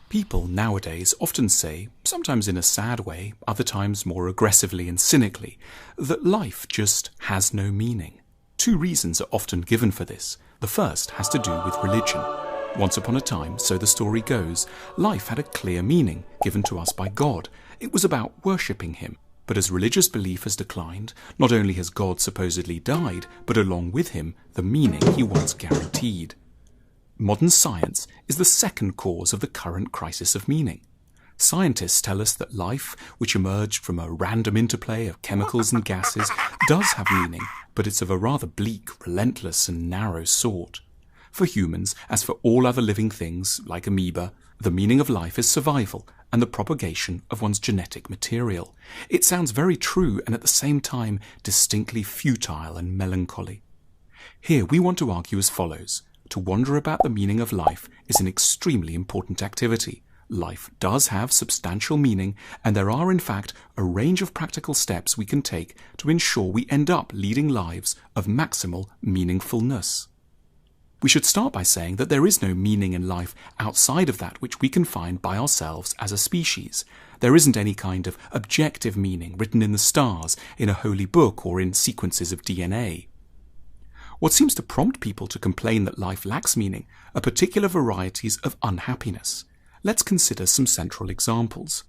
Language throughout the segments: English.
People nowadays often say, sometimes in a sad way, other times more aggressively and cynically, that life just has no meaning. Two reasons are often given for this. The first has to do with religion. Once upon a time, so the story goes, life had a clear meaning given to us by God. It was about worshipping Him. But as religious belief has declined, not only has God supposedly died, but along with Him, the meaning He once guaranteed. Modern science is the second cause of the current crisis of meaning. Scientists tell us that life, which emerged from a random interplay of chemicals and gases, does have meaning, but it's of a rather bleak, relentless and narrow sort. For humans, as for all other living things, like amoeba, the meaning of life is survival and the propagation of one's genetic material. It sounds very true and at the same time distinctly futile and melancholy. Here we want to argue as follows. To wonder about the meaning of life is an extremely important activity. Life does have substantial meaning, and there are in fact a range of practical steps we can take to ensure we end up leading lives of maximal meaningfulness. We should start by saying that there is no meaning in life outside of that which we can find by ourselves as a species. There isn't any kind of objective meaning written in the stars, in a holy book, or in sequences of DNA. What seems to prompt people to complain that life lacks meaning are particular varieties of unhappiness. Let's consider some central examples.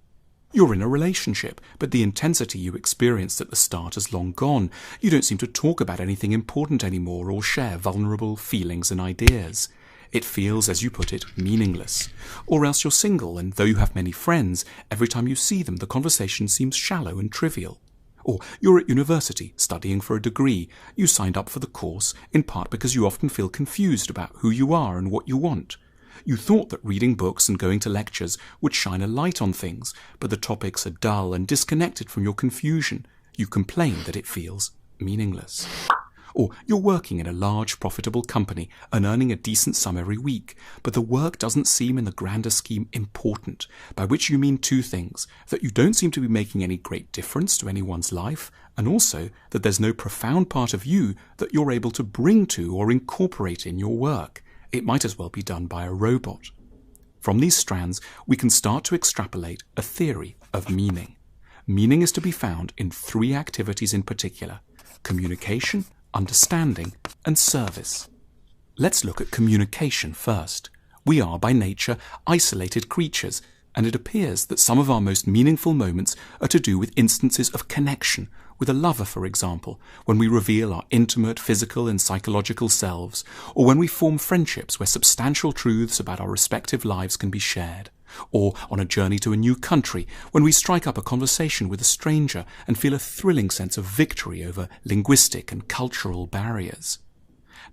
You're in a relationship, but the intensity you experienced at the start has long gone. You don't seem to talk about anything important anymore or share vulnerable feelings and ideas. It feels, as you put it, meaningless. Or else you're single, and though you have many friends, every time you see them the conversation seems shallow and trivial. Or you're at university, studying for a degree. You signed up for the course, in part because you often feel confused about who you are and what you want. You thought that reading books and going to lectures would shine a light on things, but the topics are dull and disconnected from your confusion. You complain that it feels meaningless. Or you're working in a large, profitable company and earning a decent sum every week, but the work doesn't seem in the grander scheme important, by which you mean two things: that you don't seem to be making any great difference to anyone's life, and also that there's no profound part of you that you're able to bring to or incorporate in your work. It might as well be done by a robot. From these strands, we can start to extrapolate a theory of meaning. Meaning is to be found in three activities in particular: communication, understanding, and service. Let's look at communication first. We are by nature isolated creatures, and it appears that some of our most meaningful moments are to do with instances of connection, with a lover, for example, when we reveal our intimate physical and psychological selves, or when we form friendships where substantial truths about our respective lives can be shared, or on a journey to a new country, when we strike up a conversation with a stranger and feel a thrilling sense of victory over linguistic and cultural barriers.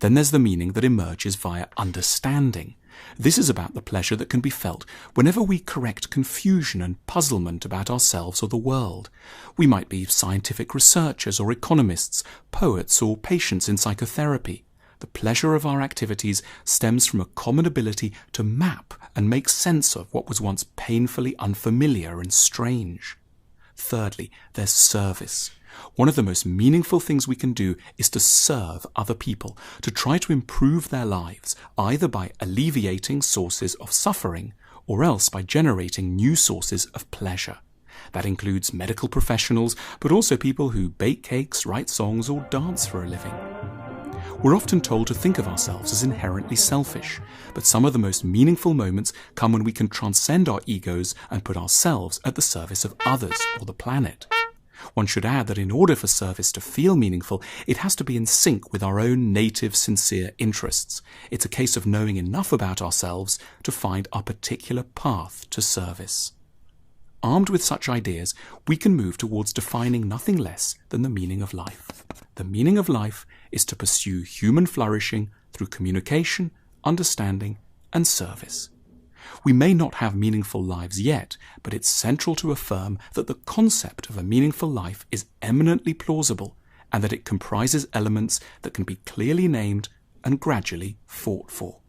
Then there's the meaning that emerges via understanding. This is about the pleasure that can be felt whenever we correct confusion and puzzlement about ourselves or the world. We might be scientific researchers or economists, poets or patients in psychotherapy. The pleasure of our activities stems from a common ability to map and make sense of what was once painfully unfamiliar and strange. Thirdly, there's service. One of the most meaningful things we can do is to serve other people, to try to improve their lives, either by alleviating sources of suffering or else by generating new sources of pleasure. That includes medical professionals, but also people who bake cakes, write songs, or dance for a living. We're often told to think of ourselves as inherently selfish, but some of the most meaningful moments come when we can transcend our egos and put ourselves at the service of others or the planet. One should add that in order for service to feel meaningful, it has to be in sync with our own native, sincere interests. It's a case of knowing enough about ourselves to find our particular path to service. Armed with such ideas, we can move towards defining nothing less than the meaning of life. The meaning of life is to pursue human flourishing through communication, understanding, and service. We may not have meaningful lives yet, but it's central to affirm that the concept of a meaningful life is eminently plausible and that it comprises elements that can be clearly named and gradually fought for.